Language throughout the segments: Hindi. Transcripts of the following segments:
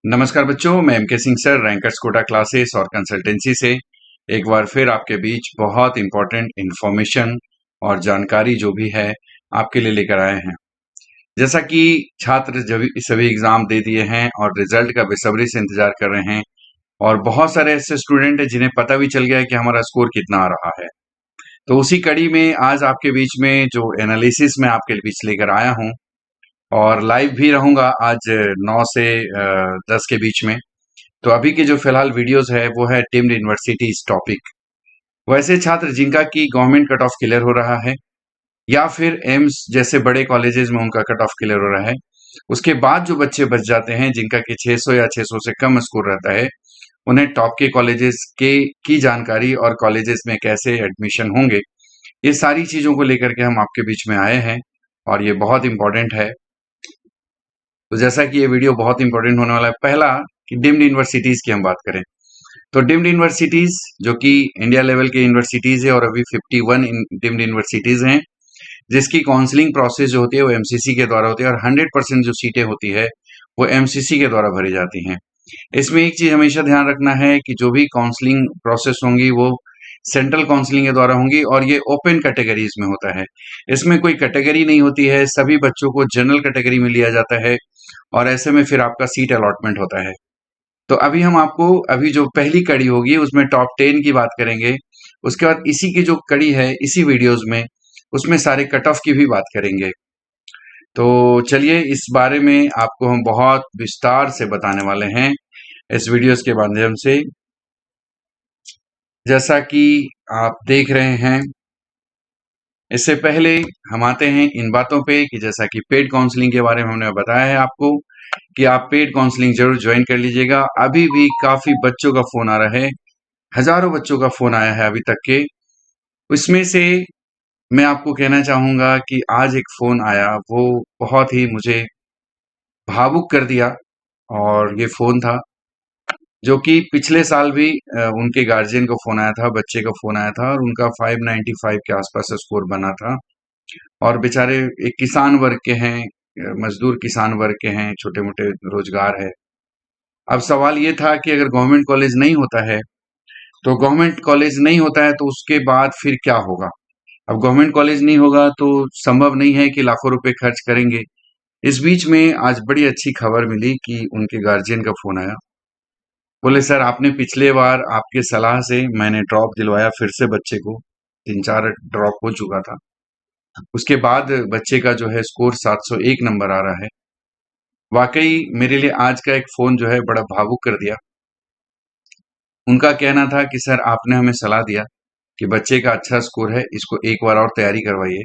नमस्कार बच्चों, मैं M K Singh sir rankers Kota classes और कंसल्टेंसी से एक बार फिर आपके बीच बहुत इंपॉर्टेंट इंफॉर्मेशन और जानकारी जो भी है आपके लिए लेकर आए हैं। जैसा कि छात्र जब सभी एग्जाम दे दिए हैं और रिजल्ट का बेसब्री से इंतजार कर रहे हैं और बहुत सारे ऐसे स्टूडेंट हैं जिन्हें पता भी चल गया है कि हमारा स्कोर कितना आ रहा है। तो उसी कड़ी में आज आपके बीच में जो एनालिसिस मैं आपके बीच लेकर आया हूँ और लाइव भी रहूंगा आज 9 से 10 के बीच में। तो अभी के जो फिलहाल वीडियोस है वो है डीम्ड यूनिवर्सिटीज टॉपिक। वैसे छात्र जिनका की गवर्नमेंट कट ऑफ क्लियर हो रहा है या फिर एम्स जैसे बड़े कॉलेजेस में उनका कट ऑफ क्लियर हो रहा है, उसके बाद जो बच्चे बच जाते हैं जिनका कि 600 या 600 से कम स्कोर रहता है, उन्हें टॉप के कॉलेजेस के की जानकारी और कॉलेजेस में कैसे एडमिशन होंगे, ये सारी चीजों को लेकर के हम आपके बीच में आए हैं और ये बहुत इंपॉर्टेंट है। तो जैसा कि ये वीडियो बहुत इंपॉर्टेंट होने वाला है, पहला कि डीम्ड यूनिवर्सिटीज की हम बात करें तो डीम्ड यूनिवर्सिटीज जो कि इंडिया लेवल की यूनिवर्सिटीज है और अभी 51 डीम्ड यूनिवर्सिटीज हैं जिसकी काउंसलिंग प्रोसेस जो होती है वो एमसीसी के द्वारा होती है और 100% जो सीटें होती है वो एमसीसी के द्वारा भरी जाती हैं। इसमें एक चीज हमेशा ध्यान रखना है कि जो भी काउंसलिंग प्रोसेस होंगी वो सेंट्रल काउंसलिंग के द्वारा होंगी और ये ओपन कैटेगरीज में होता है। इसमें कोई कैटेगरी नहीं होती है, सभी बच्चों को जनरल कैटेगरी में लिया जाता है और ऐसे में फिर आपका सीट अलॉटमेंट होता है। तो अभी हम आपको अभी जो पहली कड़ी होगी उसमें टॉप 10 की बात करेंगे। उसके बाद इसी की जो कड़ी है इसी वीडियोस में उसमें सारे कट ऑफ की भी बात करेंगे। तो चलिए इस बारे में आपको हम बहुत विस्तार से बताने वाले हैं इस वीडियोस के माध्यम से। जैसा कि आप देख रहे हैं, इससे पहले हम आते हैं इन बातों पे कि जैसा कि पेड काउंसलिंग के बारे में हमने बताया है आपको कि आप पेड काउंसलिंग जरूर ज्वाइन कर लीजिएगा। अभी भी काफी बच्चों का फोन आ रहा है, हजारों बच्चों का फोन आया है अभी तक के। उसमें से मैं आपको कहना चाहूंगा कि आज एक फोन आया वो बहुत ही मुझे भावुक कर दिया और ये फोन था जो कि पिछले साल भी उनके गार्जियन को फोन आया था, बच्चे को फोन आया था और उनका 595 के आसपास स्कोर बना था और बेचारे एक किसान वर्ग के हैं, मजदूर किसान वर्ग के हैं, छोटे मोटे रोजगार है। अब सवाल ये था कि अगर गवर्नमेंट कॉलेज नहीं होता है तो गवर्नमेंट कॉलेज नहीं होता है तो उसके बाद फिर क्या होगा। अब गवर्नमेंट कॉलेज नहीं होगा तो संभव नहीं है कि लाखों रुपए खर्च करेंगे। इस बीच में आज बड़ी अच्छी खबर मिली कि उनके गार्जियन का फोन आया। बोले सर आपने पिछले बार आपके सलाह से मैंने ड्रॉप दिलवाया फिर से बच्चे को, 3-4 ड्रॉप हो चुका था। उसके बाद बच्चे का जो है स्कोर 701 नंबर आ रहा है। वाकई मेरे लिए आज का एक फोन जो है बड़ा भावुक कर दिया। उनका कहना था कि सर आपने हमें सलाह दिया कि बच्चे का अच्छा स्कोर है, इसको एक बार और तैयारी करवाइए।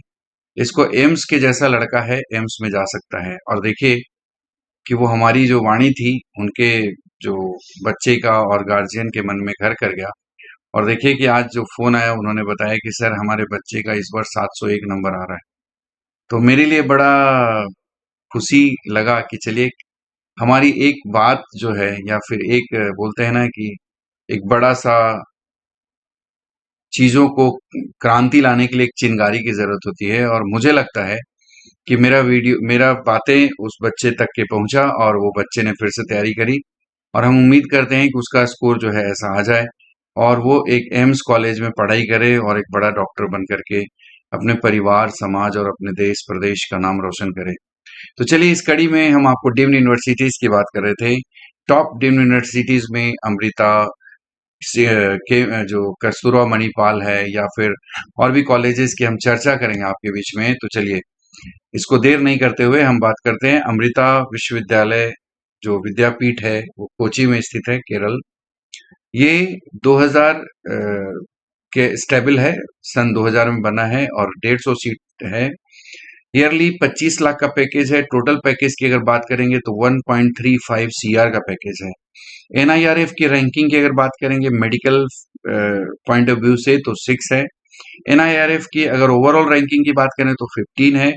इसको एम्स के जैसा लड़का है, एम्स में जा सकता है। और देखिए कि वो हमारी जो वाणी थी, उनके जो बच्चे का और गार्जियन के मन में घर कर गया। और देखिए कि आज जो फ़ोन आया उन्होंने बताया कि सर हमारे बच्चे का इस बार 701 नंबर आ रहा है। तो मेरे लिए बड़ा खुशी लगा कि चलिए हमारी एक बात जो है या फिर एक बोलते हैं ना कि एक बड़ा-सा चीज़ों को क्रांति लाने के लिए एक चिंगारी की ज़रूरत होती है और मुझे लगता है कि मेरा बातें उस बच्चे तक के पहुंचा और वो बच्चे ने फिर से तैयारी करी और हम उम्मीद करते हैं कि उसका स्कोर जो है ऐसा आ जाए और वो एक एम्स कॉलेज में पढ़ाई करे और एक बड़ा डॉक्टर बन करके अपने परिवार, समाज और अपने देश प्रदेश का नाम रोशन करे। तो चलिए इस कड़ी में हम आपको डीम्ड यूनिवर्सिटीज की बात कर रहे थे। टॉप डीम्ड यूनिवर्सिटीज में अमृता के जो कस्तूरबा मणिपाल है या फिर और भी कॉलेजेस की हम चर्चा करेंगे आपके बीच में। तो चलिए इसको देर नहीं करते हुए हम बात करते हैं। अमृता विश्वविद्यालय जो विद्यापीठ है वो कोची में स्थित है, केरल। ये 2000 के स्टेबल है, सन 2000 में बना है और 150 सीट है। ईयरली 25 लाख का पैकेज है। टोटल पैकेज की अगर बात करेंगे तो 1.35 सीआर का पैकेज है। एनआईआरएफ की रैंकिंग की अगर बात करेंगे मेडिकल पॉइंट ऑफ व्यू से तो 6 है। एनआईआरएफ की अगर ओवरऑल रैंकिंग की बात करें तो 15 है।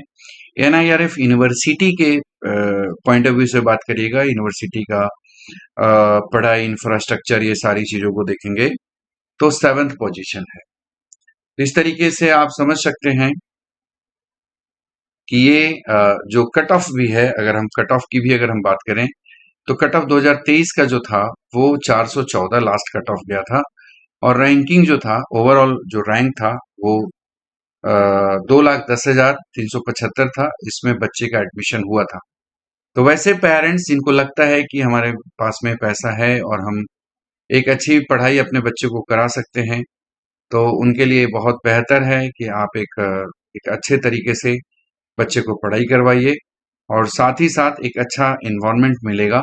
एनआईआरएफ यूनिवर्सिटी के पॉइंट ऑफ व्यू से बात करिएगा, यूनिवर्सिटी का पढ़ाई, इंफ्रास्ट्रक्चर, ये सारी चीजों को देखेंगे तो 7th पोजीशन है। तो इस तरीके से आप समझ सकते हैं कि ये जो कट ऑफ भी है, अगर हम कट ऑफ की भी अगर हम बात करें तो कट ऑफ 2023 का जो था वो 414 लास्ट कट ऑफ गया था, और रैंकिंग जो था ओवरऑल जो रैंक था वो 2,10,375 था। इसमें बच्चे का एडमिशन हुआ था। तो वैसे पेरेंट्स जिनको लगता है कि हमारे पास में पैसा है और हम एक अच्छी पढ़ाई अपने बच्चे को करा सकते हैं, तो उनके लिए बहुत बेहतर है कि आप एक अच्छे तरीके से बच्चे को पढ़ाई करवाइए, और साथ ही साथ एक अच्छा इन्वायरमेंट मिलेगा।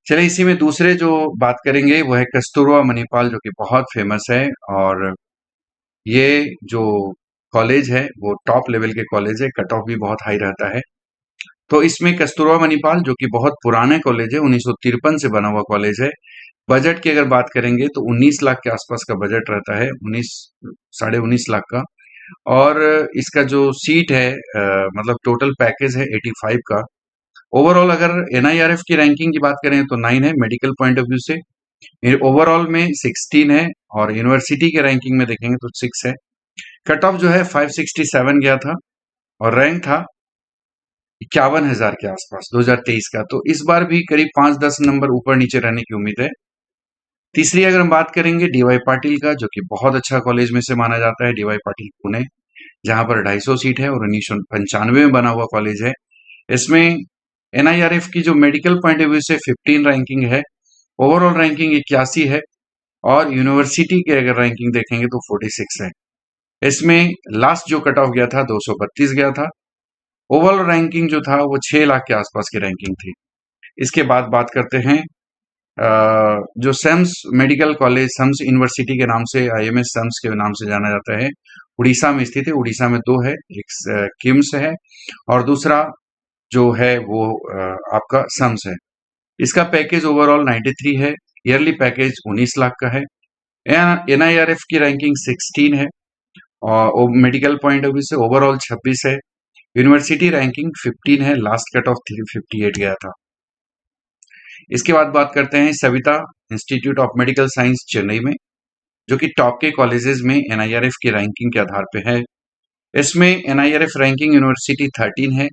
चलिए इसी में दूसरे जो बात करेंगे वो है कस्तूरबा मणिपाल, जो कि बहुत फेमस है, और ये जो कॉलेज है वो टॉप लेवल के कॉलेज है, कट ऑफ भी बहुत हाई रहता है। तो इसमें कस्तूरबा मणिपाल जो कि बहुत पुराने कॉलेज है, 1953 से बना हुआ कॉलेज है। बजट की अगर बात करेंगे तो 19 लाख के आसपास का बजट रहता है, 19 साढ़े 19 लाख का। और इसका जो सीट है मतलब टोटल पैकेज है 85 का। ओवरऑल अगर एनआईआरएफ की रैंकिंग की बात करें तो 9 है मेडिकल पॉइंट ऑफ व्यू से, ओवरऑल में 16 है, और यूनिवर्सिटी के रैंकिंग में देखेंगे तो 6 है। कट ऑफ जो है 567 गया था, और रैंक था 51,000 के आसपास 2023 का। तो इस बार भी करीब 5-10 नंबर ऊपर नीचे रहने की उम्मीद है। तीसरी अगर हम बात करेंगे डीवाई पाटिल का, जो कि बहुत अच्छा कॉलेज में से माना जाता है, डीवाई पाटिल पुणे, जहां पर 250 सीट है और 1995 में बना हुआ कॉलेज है। इसमें एनआईआरएफ की जो मेडिकल पॉइंट ऑफ व्यू से 15 रैंकिंग है, ओवरऑल रैंकिंग 81 है, और यूनिवर्सिटी के अगर रैंकिंग देखेंगे तो 46 है। इसमें लास्ट जो कट ऑफ गया था 232 गया था। ओवरऑल रैंकिंग जो था वो 6 लाख के आसपास की रैंकिंग थी। इसके बाद बात करते हैं जो SAIMS medical college, SAIMS university के नाम से, आईएमएस सेम्स के नाम से जाना जाता है, उड़ीसा में स्थित है। उड़ीसा में दो है, एक किम्स है और दूसरा जो है वो आपका सम्स है। इसका पैकेज ओवरऑल 93 है, ईयरली पैकेज 19 लाख का है। एनआईआरएफ की रैंकिंग 16 है, और मेडिकल पॉइंट ऑफ व्यू से ओवरऑल 26 है। यूनिवर्सिटी रैंकिंग 15 है, लास्ट कट ऑफ 358 गया था। इसके बाद बात करते हैं Savita institute of medical science Chennai में, जो कि टॉप के कॉलेजेस में एनआईआरएफ की रैंकिंग के आधार पे है। इसमें एनआईआरएफ रैंकिंग यूनिवर्सिटी 13 है,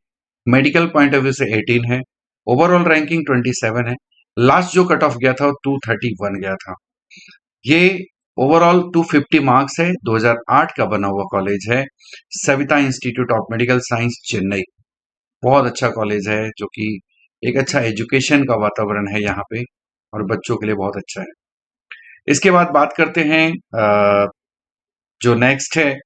मेडिकल पॉइंट ऑफ व्यू से 18 है, ओवरऑल रैंकिंग 27 है। लास्ट जो कट ऑफ गया था वो 231 गया था। ये ओवरऑल 250 मार्क्स है, 2008 का बना हुआ कॉलेज है, Savita institute of medical science Chennai. बहुत अच्छा कॉलेज है, जो कि एक अच्छा एजुकेशन का वातावरण है यहाँ पे, और बच्चों के लिए बहुत अच्छा है। इसके बाद बात करते हैं जो नेक्स्ट है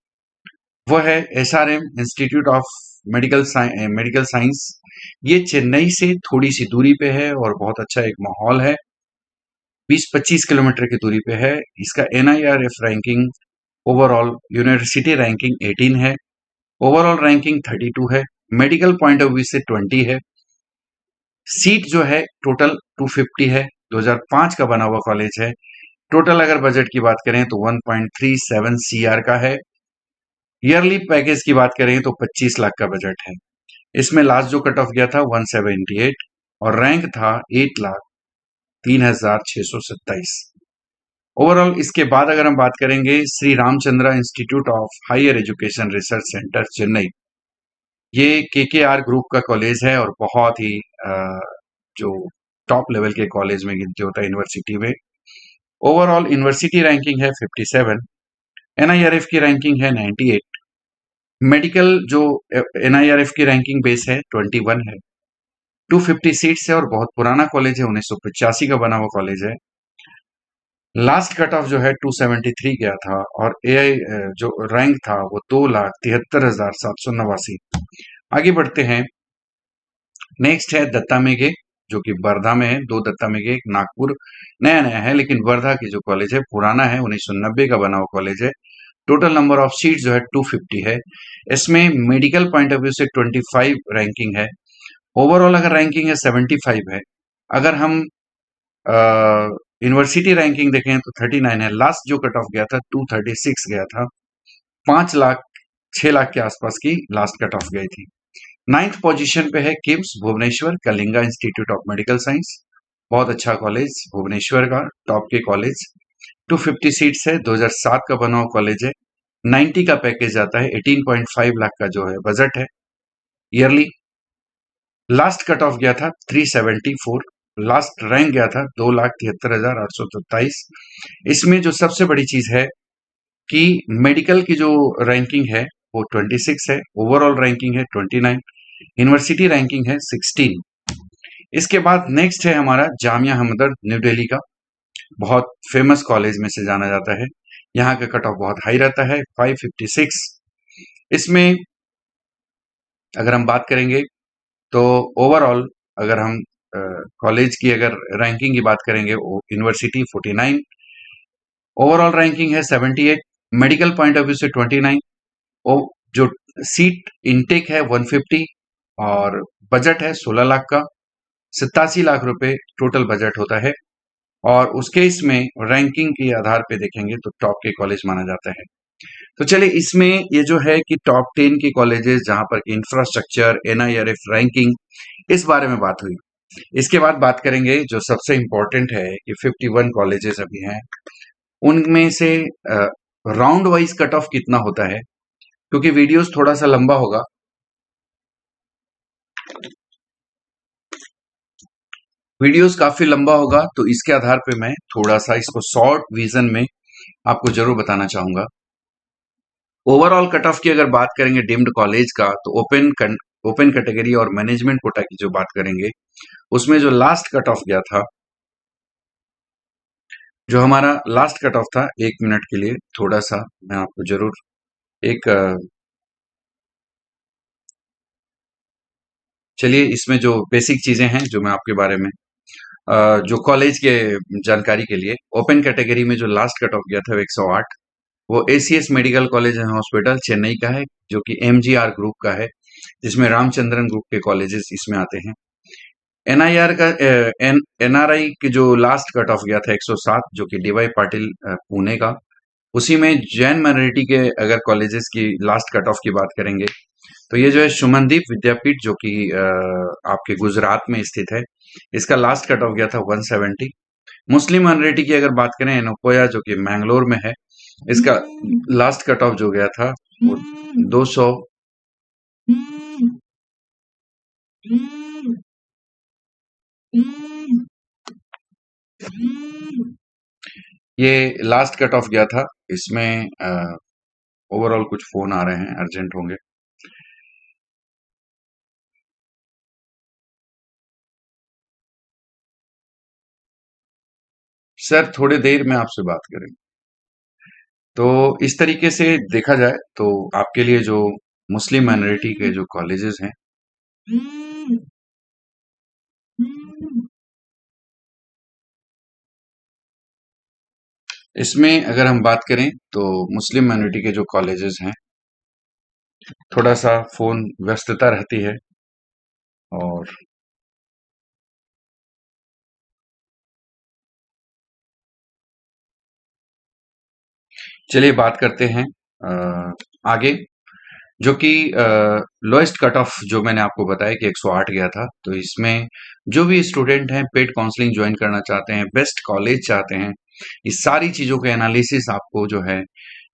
वो है SRM institute of medical science. ये चेन्नई से थोड़ी सी दूरी पे है, और बहुत अच्छा एक माहौल है, 20-25 किलोमीटर की दूरी पे है। इसका NIRF ranking overall university ranking 18 है, ओवरऑल रैंकिंग 32 है, मेडिकल पॉइंट ऑफ व्यू से 20 है। सीट जो है टोटल 250 है, 2005 का बना हुआ कॉलेज है। टोटल अगर बजट की बात करें तो 1.37 सीआर का है। ईयरली पैकेज की बात करें तो 25 लाख का बजट है। इसमें लास्ट जो कट ऑफ गया था 178, और रैंक था 8,03,627। ओवरऑल इसके बाद अगर हम बात करेंगे Shri Ramachandra institute of higher education research centre Chennai, ये केकेआर ग्रुप का कॉलेज है, और बहुत ही जो टॉप लेवल के कॉलेज में गिनती होता है यूनिवर्सिटी में। ओवरऑल यूनिवर्सिटी रैंकिंग है 57, एनआईआरएफ की रैंकिंग है 98, मेडिकल जो एनआईआरएफ की रैंकिंग बेस है 21 है, 250 सीट्स है, और बहुत पुराना कॉलेज है, 1985 का बना हुआ कॉलेज है। लास्ट कट ऑफ जो है 273 गया था, और एआई जो रैंक था वो 2,73,789। आगे बढ़ते हैं, नेक्स्ट है दत्ता मेघे, जो कि वर्धा में है। दो दत्ता मेघे, एक नागपुर नया नया है, लेकिन वर्धा की जो कॉलेज है पुराना है, 1990 का बना हुआ कॉलेज है। टोटल नंबर ऑफ सीट जो है 250 है। इसमें मेडिकल पॉइंट ऑफ व्यू से 25 रैंकिंग है, ओवरऑल अगर रैंकिंग है 75 है। अगर हम यूनिवर्सिटी रैंकिंग देखें तो 39 है। लास्ट जो कट ऑफ गया था 236 गया था। 6 लाख के आसपास की लास्ट कट ऑफ गई थी। 9th पोजीशन पे है KIMS Bhubaneswar, Kalinga institute of medical science, बहुत अच्छा कॉलेज, भुवनेश्वर का टॉप के कॉलेज। 250 सीट्स है, 2007 का बना हुआ कॉलेज है। 90 का पैकेज आता है, 18.5 लाख का जो है बजट है ईयरली। लास्ट कट ऑफ गया था 374, लास्ट रैंक गया था 2,73,827। इसमें जो सबसे बड़ी चीज है कि मेडिकल की जो रैंकिंग है वो 26 है, ओवरऑल रैंकिंग है 29, यूनिवर्सिटी रैंकिंग है 16। इसके बाद नेक्स्ट है हमारा जामिया हमदर्द न्यू दिल्ली का, बहुत फेमस कॉलेज में से जाना जाता है। यहाँ का कट ऑफ बहुत हाई रहता है 556। इसमें अगर हम बात करेंगे तो ओवरऑल अगर हम कॉलेज की अगर रैंकिंग की बात करेंगे, यूनिवर्सिटी 49, ओवरऑल रैंकिंग है 78, मेडिकल पॉइंट ऑफ व्यू से 29, और जो सीट इनटेक है 150, और बजट है 16 लाख का, 87 लाख रुपए टोटल बजट होता है। और उसके इसमें रैंकिंग के आधार पे देखेंगे तो टॉप के कॉलेज माना जाता है। तो चलिए इसमें ये जो है कि टॉप 10 के कॉलेजेस जहां पर इंफ्रास्ट्रक्चर, एनआईआरएफ रैंकिंग, इस बारे में बात हुई। इसके बाद बात करेंगे जो सबसे इम्पोर्टेंट है कि 51 कॉलेजेस अभी हैं, उनमें से राउंड वाइज कट ऑफ कितना होता है, क्योंकि वीडियोस थोड़ा सा लंबा होगा, वीडियोस काफी लंबा होगा, तो इसके आधार पे मैं थोड़ा सा इसको शॉर्ट विजन में आपको जरूर बताना चाहूंगा। ओवरऑल कट ऑफ की अगर बात करेंगे डीम्ड कॉलेज का, तो ओपन कैटेगरी और मैनेजमेंट कोटा की जो बात करेंगे, उसमें जो लास्ट कट ऑफ गया था, जो हमारा लास्ट कट ऑफ था, 1 मिनट के लिए थोड़ा सा मैं आपको जरूर एक चलिए इसमें जो बेसिक चीजें हैं जो मैं आपके बारे में जो कॉलेज के जानकारी के लिए, ओपन कैटेगरी में जो लास्ट कट ऑफ गया था वो 108, वो ACS medical college and hospital Chennai का है, जो कि एमजीआर ग्रुप का है, जिसमें रामचंद्रन ग्रुप के कॉलेजेस इसमें आते हैं। एनआईआर का एनआरआई की जो लास्ट कट ऑफ गया था 107, जो कि डीवाई पाटिल पुणे का, उसी में जैन माइनॉरिटी के अगर कॉलेजेस की लास्ट कट ऑफ की बात करेंगे, तो ये जो है सुमनदीप विद्यापीठ, जो कि आपके गुजरात में स्थित है, इसका लास्ट कट ऑफ गया था 170। मुस्लिम माइनॉरिटी की अगर बात करें, एनोकोया जो कि मैंगलोर में है, इसका लास्ट कट ऑफ जो गया था वो 200। ये लास्ट कट ऑफ गया था। इसमें ओवरऑल कुछ फोन आ रहे हैं, अर्जेंट होंगे। सर थोड़ी देर में आपसे बात करेंगे। तो इस तरीके से देखा जाए तो आपके लिए जो मुस्लिम माइनॉरिटी के जो कॉलेजेस हैं, इसमें अगर हम बात करें तो मुस्लिम माइनॉरिटी के जो कॉलेजेस हैं, थोड़ा सा फोन व्यस्तता रहती है। और चलिए बात करते हैं आगे, जो कि लोएस्ट कट ऑफ जो मैंने आपको बताया कि 108 गया था। तो इसमें जो भी स्टूडेंट हैं पेड काउंसलिंग ज्वाइन करना चाहते हैं, बेस्ट कॉलेज चाहते हैं, इस सारी चीजों के एनालिसिस आपको जो है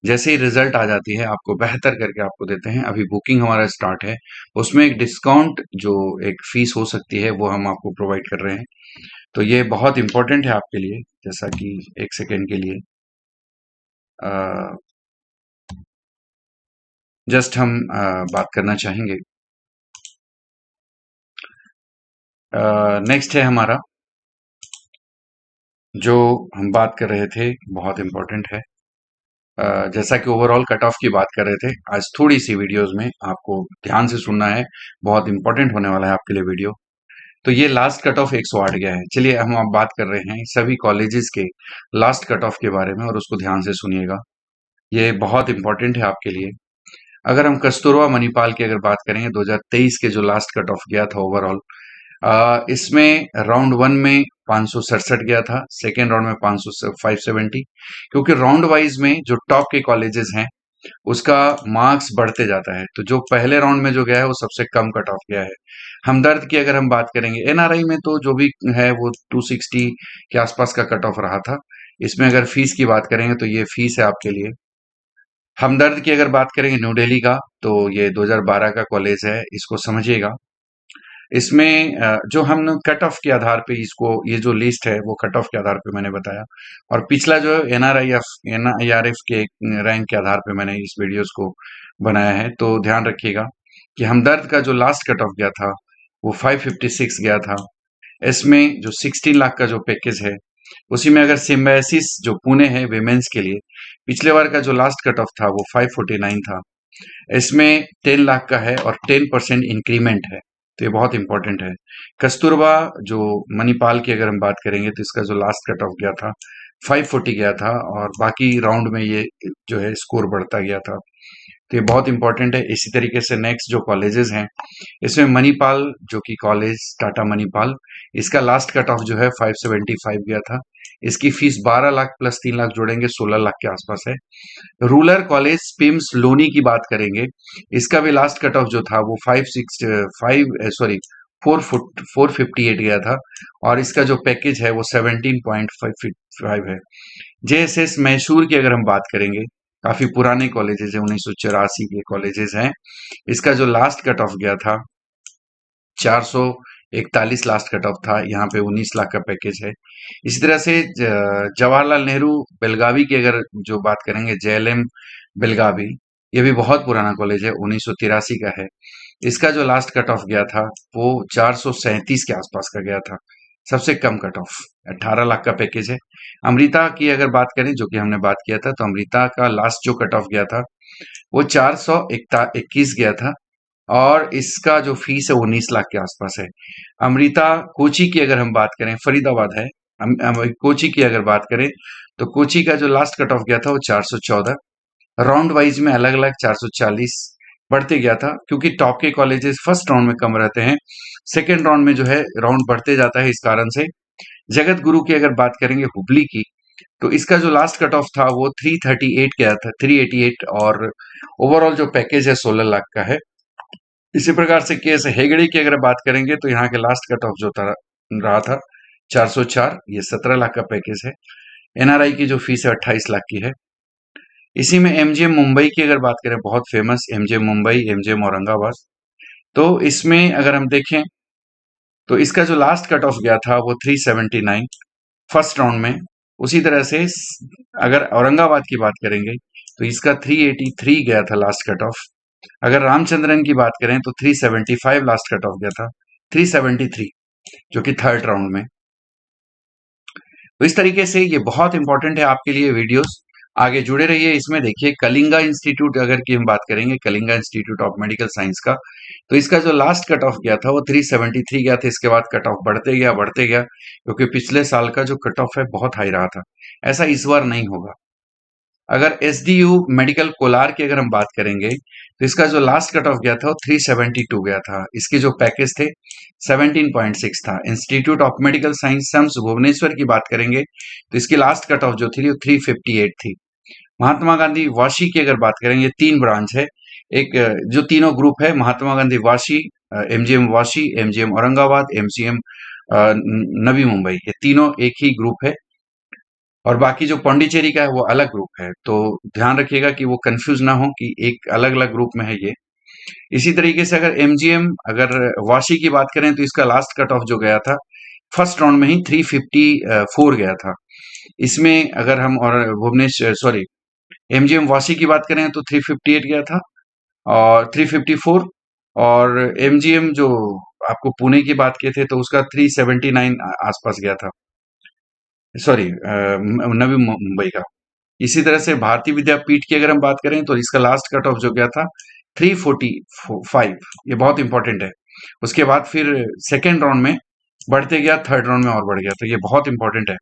जैसे ही रिजल्ट आ जाती है आपको बेहतर करके आपको देते हैं। अभी बुकिंग हमारा स्टार्ट है, उसमें एक डिस्काउंट जो एक फीस हो सकती है वो हम आपको प्रोवाइड कर रहे हैं। तो ये बहुत इंपॉर्टेंट है आपके लिए। जैसा कि एक सेकेंड के लिए जस्ट हम बात करना चाहेंगे। नेक्स्ट है हमारा जो हम बात कर रहे थे, बहुत इंपॉर्टेंट है। जैसा कि ओवरऑल कट ऑफ की बात कर रहे थे, आज थोड़ी सी वीडियोस में आपको ध्यान से सुनना है, बहुत इंपॉर्टेंट होने वाला है आपके लिए वीडियो। तो ये लास्ट कट ऑफ 108 गया है। चलिए हम आप बात कर रहे हैं सभी कॉलेजेस के लास्ट कट ऑफ के बारे में, और उसको ध्यान से सुनिएगा, ये बहुत इंपॉर्टेंट है आपके लिए। अगर हम कस्तूरबा मणिपाल की अगर बात करेंगे, 2023 के जो लास्ट कट ऑफ गया था ओवरऑल, इसमें राउंड वन में 567 गया था, सेकेंड राउंड में 570, क्योंकि राउंड वाइज में जो टॉप के कॉलेजेस हैं उसका मार्क्स बढ़ते जाता है। तो जो पहले राउंड में जो गया है वो सबसे कम कट ऑफ गया है। हमदर्द की अगर हम बात करेंगे, एनआरआई में तो जो भी है वो 260 के आसपास का कट ऑफ रहा था। इसमें अगर फीस की बात करेंगे तो ये फीस है आपके लिए। हमदर्द की अगर बात करेंगे न्यू दिल्ली का, तो ये 2012 का कॉलेज है, इसको समझिएगा। इसमें जो हम कट ऑफ के आधार पे इसको, ये जो लिस्ट है वो कट ऑफ के आधार पे मैंने बताया, और पिछला जो एनआईआरएफ के रैंक के आधार पे मैंने इस वीडियोस को बनाया है। तो ध्यान रखिएगा कि हमदर्द का जो लास्ट कट ऑफ गया था वो 556 गया था। इसमें जो 16 लाख का जो पैकेज है, उसी में अगर सिम्बायोसिस जो पुणे है विमेंस के लिए, पिछले बार का जो लास्ट कट ऑफ था वो 549 था। इसमें 10 लाख का है और 10% इंक्रीमेंट है, तो ये बहुत इंपॉर्टेंट है। कस्तूरबा जो मणिपाल की अगर हम बात करेंगे तो इसका जो लास्ट कट ऑफ गया था 540 गया था, और बाकी राउंड में ये जो है स्कोर बढ़ता गया था। तो ये बहुत इंपॉर्टेंट है। इसी तरीके से नेक्स्ट जो कॉलेजेस हैं, इसमें मणिपाल जो कि कॉलेज टाटा मणिपाल, इसका लास्ट कट ऑफ जो है 575 गया था। इसकी फीस 12 लाख प्लस 3 लाख जोड़ेंगे 16 लाख के आसपास है। रूरल कॉलेज पिम्स लोनी की बात करेंगे, इसका भी लास्ट कट ऑफ जो था वो 458 गया था, और इसका जो पैकेज है वो 17.55 है। जेएसएस मैसूर की अगर हम बात करेंगे, काफी पुराने कॉलेजेस हैं, 1984 के कॉलेजेस हैं। इसका जो लास्ट कट ऑफ गया था 441 लास्ट कट ऑफ था, यहाँ पे 19 लाख का पैकेज है। इसी तरह से जवाहरलाल नेहरू बेलगावी की अगर जो बात करेंगे, जेएलएम बेलगावी, ये भी बहुत पुराना कॉलेज है, 1983 का है। इसका जो लास्ट कट ऑफ गया था वो 437 के आसपास का गया था, सबसे कम कट ऑफ। 18 लाख का पैकेज है। अमृता की अगर बात करें, जो कि हमने बात किया था, तो अमृता का लास्ट जो कट ऑफ गया था वो 421 गया था, और इसका जो फीस है 19 लाख के आसपास है। अमृता कोची की अगर हम बात करें, फरीदाबाद है। कोची की अगर बात करें तो कोची का जो लास्ट कट ऑफ गया था वो 414, राउंड वाइज में अलग अलग 440 बढ़ते गया था, क्योंकि टॉप के कॉलेजेस फर्स्ट राउंड में कम रहते हैं, सेकेंड राउंड में जो है राउंड बढ़ते जाता है, इस कारण से। जगत गुरु की अगर बात करेंगे हुबली की, तो इसका जो लास्ट कट ऑफ था वो 338 गया था, 388, और ओवरऑल जो पैकेज है 16 लाख का है। इसी प्रकार से केस हेगड़े की अगर बात करेंगे तो यहाँ के लास्ट कट ऑफ जो था रहा था 404, ये 17 लाख का पैकेज है। एनआरआई की जो फीस है 28 लाख की है। इसी में एमजीएम मुंबई की अगर बात करें, बहुत famous MGM Mumbai, MGM Aurangabad, तो इसमें अगर हम देखें तो इसका जो लास्ट कट ऑफ गया था वो 379 फर्स्ट राउंड में। उसी तरह से अगर औरंगाबाद की बात करेंगे तो इसका 383 गया था लास्ट कट ऑफ। अगर रामचंद्रन की बात करें तो 375 लास्ट कट ऑफ गया था, 373, जो कि थर्ड राउंड में। तो इस तरीके से ये बहुत इंपॉर्टेंट है आपके लिए वीडियोस, आगे जुड़े रहिए इसमें। देखिए कलिंगा इंस्टीट्यूट अगर की हम बात करेंगे, Kalinga institute of medical science का, तो इसका जो लास्ट कट ऑफ गया था वो 373 गया था। इसके बाद कट ऑफ बढ़ते गया, क्योंकि पिछले साल का जो कट ऑफ है बहुत हाई रहा था। ऐसा इस बार नहीं होगा। अगर एसडीयू मेडिकल कोलार की अगर हम बात करेंगे तो इसका जो लास्ट कट ऑफ गया था वो 372 गया था। इसके जो पैकेज थे 17.6 था। Institute of medical science SUM Bhubaneswar की बात करेंगे तो इसकी लास्ट कट ऑफ जो थी वो 358 थी। महात्मा गांधी वाशी की अगर बात करेंगे, तीन ब्रांच है, एक जो तीनों ग्रुप है, Mahatma Gandhi Vashi, MGM Vashi, MGM Aurangabad, MCM Navi Mumbai, ये तीनों एक ही ग्रुप है, और बाकी जो पौंडीचेरी का है वो अलग ग्रुप है। तो ध्यान रखिएगा कि वो कंफ्यूज ना हो कि एक अलग अलग ग्रुप में है ये। इसी तरीके से अगर एमजीएम अगर वाशी की बात करें तो इसका लास्ट कट ऑफ जो गया था फर्स्ट राउंड में ही 354 गया था। इसमें अगर हम और भुवनेश्वर सॉरी एमजीएम वाशी की बात करें तो 358 गया था और 354, और एमजीएम जो आपको पुणे की बात किए थे तो उसका 379 आसपास गया था, सॉरी नवी मुंबई का। इसी तरह से भारतीय विद्यापीठ की अगर हम बात करें तो इसका लास्ट कट ऑफ जो गया था 345, ये बहुत इंपॉर्टेंट है। उसके बाद फिर सेकेंड राउंड में बढ़ते गया, थर्ड राउंड में और बढ़ गया, तो ये बहुत इंपॉर्टेंट है।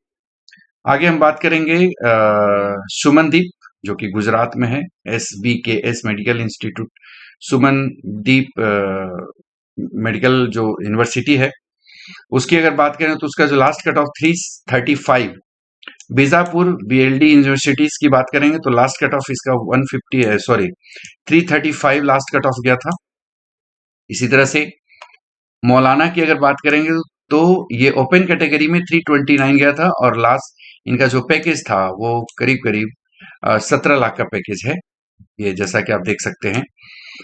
आगे हम बात करेंगे सुमनदीप, जो कि गुजरात में है, SBKS medical institute, Sumandeep medical जो यूनिवर्सिटी है, उसकी अगर बात करें तो उसका जो last cut off 335। Bijapur BLD universities की बात करेंगे तो लास्ट कट ऑफ इसका 150 है, सॉरी 335 लास्ट कट ऑफ गया था। इसी तरह से मौलाना की अगर बात करेंगे तो ये ओपन कैटेगरी में 329 गया था, और लास्ट इनका जो पैकेज था वो करीब करीब 17 लाख का पैकेज है, ये जैसा कि आप देख सकते हैं।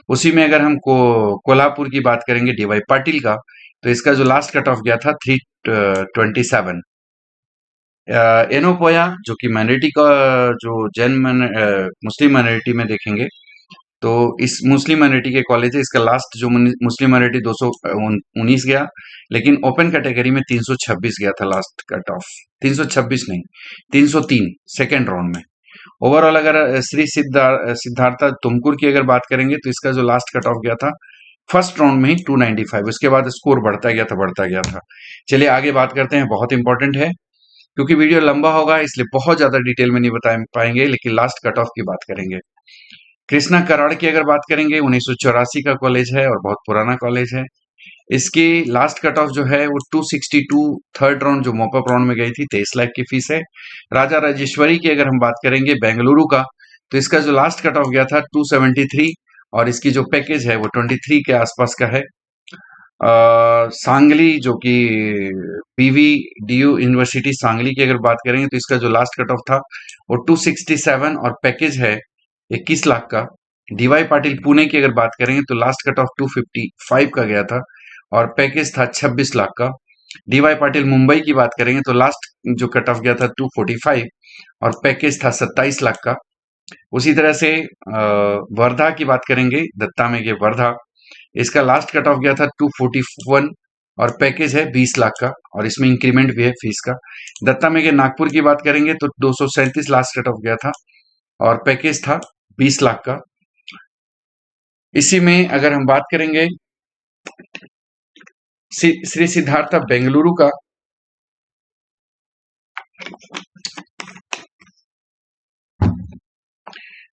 उसी में अगर हम कोल्हापुर की बात करेंगे, डीवाई पाटिल का, तो इसका जो लास्ट कट ऑफ गया था 327। एनोपोया जो कि माइनॉरिटी का, जो मुस्लिम माइनॉरिटी में देखेंगे तो इस मुस्लिम माइनॉरिटी के कॉलेज है, इसका लास्ट जो मुस्लिम माइनॉरिटी 219 गया, लेकिन ओपन कैटेगरी में 326 गया था लास्ट कट ऑफ। 326 नहीं, 303 सेकेंड राउंड में। ओवरऑल अगर श्री सिद्धार्था तुमकुर की अगर बात करेंगे तो इसका जो लास्ट कट ऑफ गया था फर्स्ट राउंड में ही 295। उसके बाद स्कोर बढ़ता गया था बढ़ता गया था। चलिए आगे बात करते हैं, बहुत इंपॉर्टेंट है क्योंकि वीडियो लंबा होगा इसलिए बहुत ज्यादा डिटेल में नहीं बता पाएंगे, लेकिन लास्ट कट ऑफ की बात करेंगे। कृष्णा कराड़ की अगर बात करेंगे 1984 का कॉलेज है और बहुत पुराना कॉलेज है। इसकी लास्ट कट ऑफ जो है वो 262, थर्ड राउंड जो मॉपअप राउंड में गई थी, 23 लाख की फीस है। राजा राजेश्वरी की अगर हम बात करेंगे बेंगलुरु का, तो इसका जो लास्ट कट ऑफ गया था 273 और इसकी जो पैकेज है वो 23 के आसपास का है। सांगली जो कि पीवीडीयू यूनिवर्सिटी सांगली की अगर बात करेंगे तो इसका जो लास्ट कट ऑफ था वो 267 और पैकेज है 21 लाख का। डीवाई पाटिल पुणे की अगर बात करेंगे तो लास्ट कट ऑफ 255 का गया था और पैकेज था 26 लाख का। डीवाई पाटिल मुंबई की बात करेंगे तो लास्ट जो कट ऑफ गया था 245 और पैकेज था 27 लाख का। उसी तरह से वर्धा की बात करेंगे, दत्ता में ये वर्धा, इसका लास्ट कट ऑफ गया था 241 और पैकेज है 20 लाख का और इसमें इंक्रीमेंट भी है फीस का। दत्ता में के नागपुर की बात करेंगे तो 237 लास्ट कट ऑफ गया था और पैकेज था 20 लाख का। इसी में अगर हम बात करेंगे श्री सिद्धार्था बेंगलुरु का,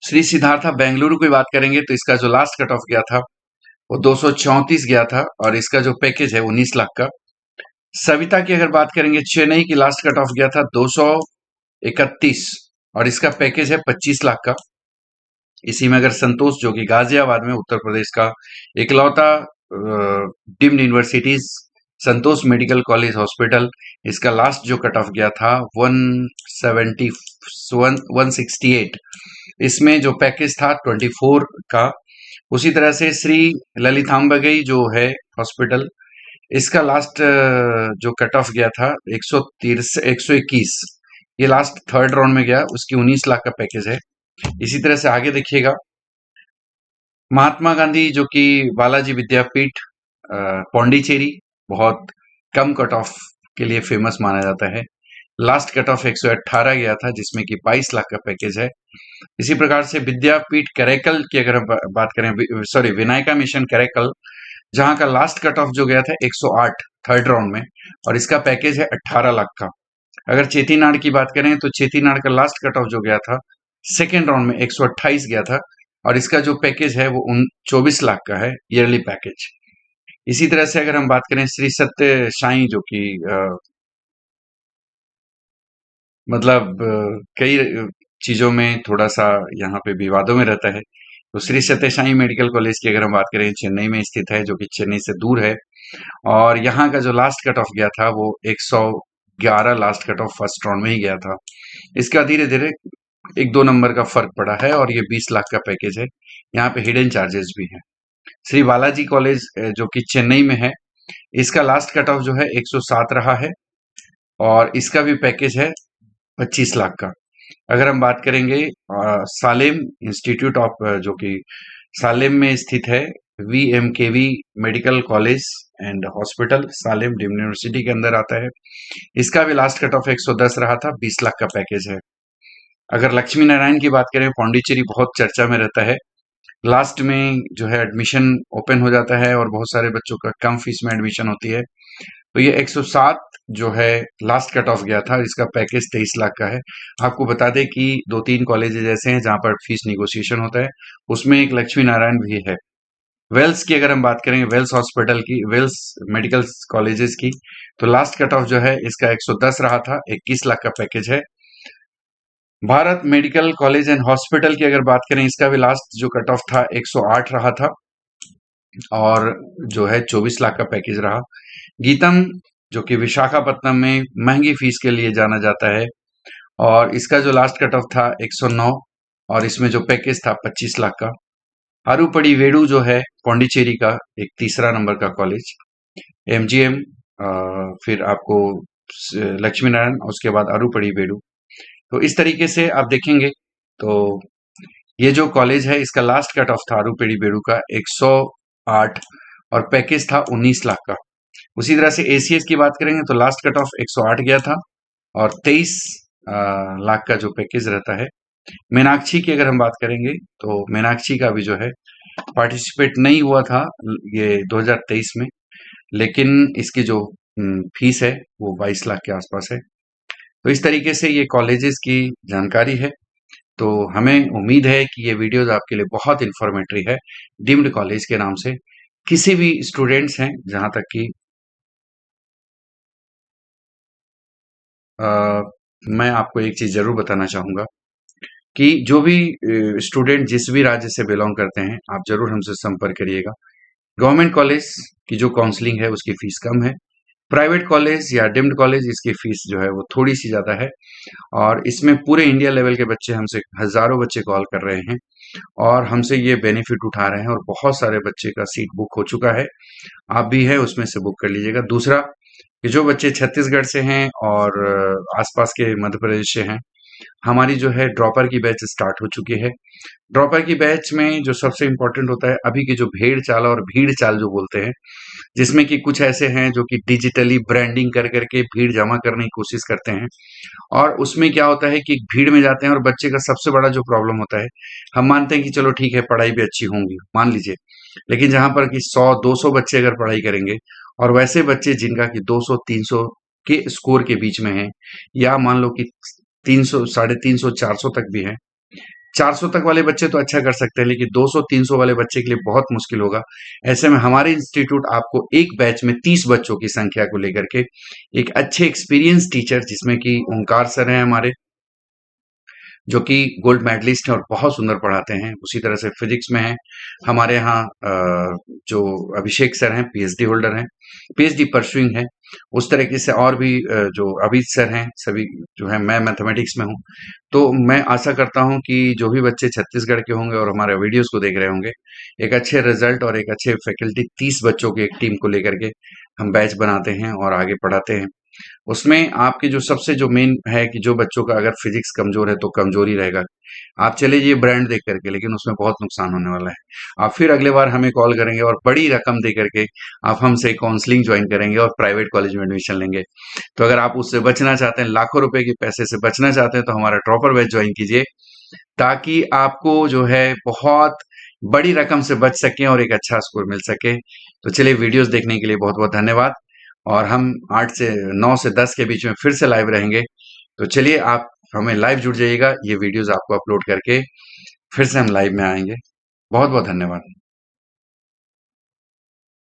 श्री सिद्धार्था बेंगलुरु की बात करेंगे तो इसका जो लास्ट कट ऑफ गया था वो 234 गया था और इसका जो पैकेज है 19 लाख का। सविता की अगर बात करेंगे चेन्नई की लास्ट कट ऑफ गया था 231 और इसका पैकेज है 25 लाख का। इसी में अगर संतोष जो कि गाजियाबाद में उत्तर प्रदेश का इकलौता डीम्ड यूनिवर्सिटीज संतोष मेडिकल कॉलेज हॉस्पिटल, इसका लास्ट जो कट ऑफ गया था 168, इसमें जो पैकेज था 24 का। उसी तरह से श्री ललितांबगई जो है हॉस्पिटल, इसका लास्ट जो कट ऑफ गया था 121, ये लास्ट थर्ड राउंड में गया, उसकी 19 लाख का पैकेज है। इसी तरह से आगे देखिएगा, महात्मा गांधी जो कि बालाजी विद्यापीठ पौंडीचेरी, बहुत कम कट ऑफ के लिए फेमस माना जाता है। लास्ट कट ऑफ 118 गया था जिसमें कि 22 लाख का पैकेज है। इसी प्रकार से विद्यापीठ करैकल की अगर हम बात करें, सॉरी विनायका मिशन करैकल, जहां का लास्ट कट ऑफ जो गया था 108 थर्ड राउंड में और इसका पैकेज है 18 लाख का। अगर चेतीनाड की बात करें तो चेतीनाड का लास्ट कट ऑफ जो गया था सेकेंड राउंड में 128 गया था और इसका जो पैकेज है वो 24 लाख का है ईयरली पैकेज। इसी तरह से अगर हम बात करें श्री सत्य साई जो कि मतलब कई चीजों में थोड़ा सा यहाँ पे विवादों में रहता है, तो श्री सत्य साई मेडिकल कॉलेज की अगर हम बात करें चेन्नई में स्थित है, जो कि चेन्नई से दूर है और यहाँ का जो लास्ट कट ऑफ गया था वो 111 last cut off first round में ही गया था। इसका धीरे धीरे एक दो नंबर का फर्क पड़ा है और ये 20 लाख का पैकेज है। यहाँ पे हिडन चार्जेस भी हैं। श्री बालाजी कॉलेज जो कि चेन्नई में है, इसका लास्ट कट ऑफ जो है 107 रहा है और इसका भी पैकेज है 25 लाख का। अगर हम बात करेंगे सालेम इंस्टीट्यूट ऑफ जो कि सालेम में स्थित है, VMKV medical college and hospital Salem deemed university के अंदर आता है, इसका भी लास्ट कट ऑफ 110 रहा था, 20 लाख का पैकेज है। अगर लक्ष्मी नारायण की बात करें, पौंडीचेरी बहुत चर्चा में रहता है, लास्ट में जो है एडमिशन ओपन हो जाता है और बहुत सारे बच्चों का कम फीस में एडमिशन होती है, तो ये 107 जो है लास्ट कट ऑफ गया था, इसका पैकेज 23 लाख का है। आपको बता दें कि दो तीन कॉलेजेस ऐसे हैं जहां पर फीस निगोशिएशन होता है, उसमें एक लक्ष्मी नारायण भी है। वेल्स की अगर हम बात करेंगे, वेल्स हॉस्पिटल की, वेल्स मेडिकल कॉलेजेस की, तो लास्ट कट ऑफ जो है इसका 110 रहा था, 21 लाख का पैकेज है। Bharat medical college and hospital की अगर बात करें, इसका भी लास्ट जो कट ऑफ था 108 रहा था और जो है 24 लाख का पैकेज रहा। गीतम जो कि विशाखापट्टनम में महंगी फीस के लिए जाना जाता है और इसका जो लास्ट कट ऑफ था 109 और इसमें जो पैकेज था 25 लाख का। हारूपड़ी वेडू जो है पौंडीचेरी का एक तीसरा नंबर का कॉलेज, एमजीएम, फिर आपको लक्ष्मी नारायण, उसके बाद अरुपड़ी बेडू। तो इस तरीके से आप देखेंगे तो ये जो कॉलेज है इसका लास्ट कट ऑफ था अरुपेडी बेडू का 108 और पैकेज था 19 लाख का। उसी तरह से एसीएस की बात करेंगे तो लास्ट कट ऑफ 108 गया था और 23 लाख का जो पैकेज रहता है। मीनाक्षी की अगर हम बात करेंगे तो मीनाक्षी का भी जो है पार्टिसिपेट नहीं हुआ था ये 2023 में, लेकिन इसकी जो फीस है वो 22 लाख के आसपास है। तो इस तरीके से ये कॉलेजेस की जानकारी है। तो हमें उम्मीद है कि ये वीडियोस आपके लिए बहुत इन्फॉर्मेटरी है डीम्ड कॉलेज के नाम से। किसी भी स्टूडेंट्स हैं जहां तक कि अ, मैं आपको एक चीज जरूर बताना चाहूंगा कि जो भी स्टूडेंट जिस भी राज्य से बिलोंग करते हैं आप जरूर हमसे संपर्क करिएगा। गवर्नमेंट कॉलेज की जो काउंसलिंग है उसकी फीस कम है। प्राइवेट कॉलेज या डिम्ड कॉलेज इसकी फीस जो है वो थोड़ी सी ज्यादा है। और इसमें पूरे इंडिया लेवल के बच्चे हमसे हजारों बच्चे कॉल कर रहे हैं और हमसे ये बेनिफिट उठा रहे हैं और बहुत सारे बच्चे का सीट बुक हो चुका है। आप भी है उसमें से बुक कर लीजिएगा। दूसरा कि जो बच्चे छत्तीसगढ़ से हैं और आसपास के मध्य प्रदेश से हैं, हमारी जो है ड्रॉपर की बैच स्टार्ट हो चुकी है। ड्रॉपर की बैच में जो सबसे इम्पोर्टेंट होता है अभी के जो भेड़ चाल और भीड़ चाल जो बोलते हैं, जिसमें कि कुछ ऐसे हैं जो कि डिजिटली ब्रांडिंग कर करके भीड़ जमा करने की कोशिश करते हैं। और उसमें क्या होता है कि भीड़ में जाते हैं और बच्चे का सबसे बड़ा जो प्रॉब्लम होता है, हम मानते हैं कि चलो ठीक है पढ़ाई भी अच्छी होंगी मान लीजिए, लेकिन जहां पर कि 100-200 बच्चे अगर पढ़ाई करेंगे और वैसे बच्चे जिनका कि 200-300 के स्कोर के बीच में है, या मान लो कि 300 350 400 तक भी है। 400 तक वाले बच्चे तो अच्छा कर सकते हैं लेकिन 200-300 वाले बच्चे के लिए बहुत मुश्किल होगा। ऐसे में हमारे इंस्टीट्यूट आपको एक बैच में 30 बच्चों की संख्या को लेकर के एक अच्छे एक्सपीरियंस टीचर, जिसमें कि ओंकार सर हैं हमारे, जो कि गोल्ड मेडलिस्ट हैं और बहुत सुंदर पढ़ाते हैं। उसी तरह से फिजिक्स में हैं हमारे यहाँ जो अभिषेक सर हैं, पीएचडी होल्डर हैं, पीएचडी परसुइंग है। उस तरीके से और भी जो अभित सर हैं, सभी जो है, मैं मैथमेटिक्स में हूँ। तो मैं आशा करता हूँ कि जो भी बच्चे छत्तीसगढ़ के होंगे और हमारे वीडियोस को देख रहे होंगे, एक अच्छे रिजल्ट और एक अच्छे फैकल्टी 30 बच्चों की एक टीम को लेकर के हम बैच बनाते हैं और आगे पढ़ाते हैं। उसमें आपकी जो सबसे जो मेन है कि जो बच्चों का अगर फिजिक्स कमजोर है तो कमजोर ही रहेगा। आप चले जाइए ब्रांड देख करके, लेकिन उसमें बहुत नुकसान होने वाला है। आप फिर अगले बार हमें कॉल करेंगे और बड़ी रकम दे करके आप हमसे काउंसलिंग ज्वाइन करेंगे और प्राइवेट कॉलेज में एडमिशन लेंगे। तो अगर आप उससे बचना चाहते हैं, लाखों रुपए के पैसे से बचना चाहते हैं, तो हमारा ड्रॉपर बैच ज्वाइन कीजिए, ताकि आपको जो है बहुत बड़ी रकम से बच सकें और एक अच्छा स्कोर मिल सके। तो चलिए, वीडियोस देखने के लिए बहुत बहुत धन्यवाद। और हम 8 से 9 से 10 के बीच में फिर से लाइव रहेंगे। तो चलिए, आप हमें लाइव जुड़ जाइएगा, ये वीडियोस आपको अपलोड करके फिर से हम लाइव में आएंगे। बहुत बहुत धन्यवाद।